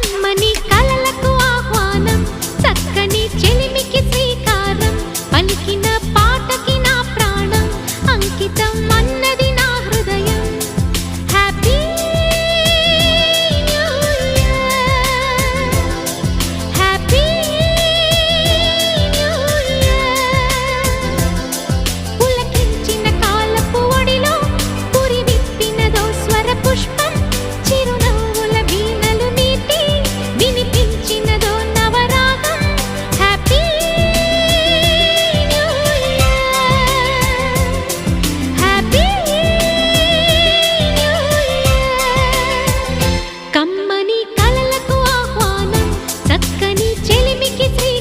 కమ్మని కలలకు ఆహ్వానం చక్కని చెలిమికి శ్రీకారం పలికిన పాటకి నా ప్రాణం అంకితం అన్నది నా హృదయం happy new year happy new year పులకించిన కాలపు ఒడిలో పురి విప్పినదో స్వర పుష్పం చిరునవ్వుల వీణలు నీటి వినిపించినదో నవరాగం happy new year happy new year కమ్మని కలలకు ఆహ్వానం చక్కని చెలిమికి శ్రీ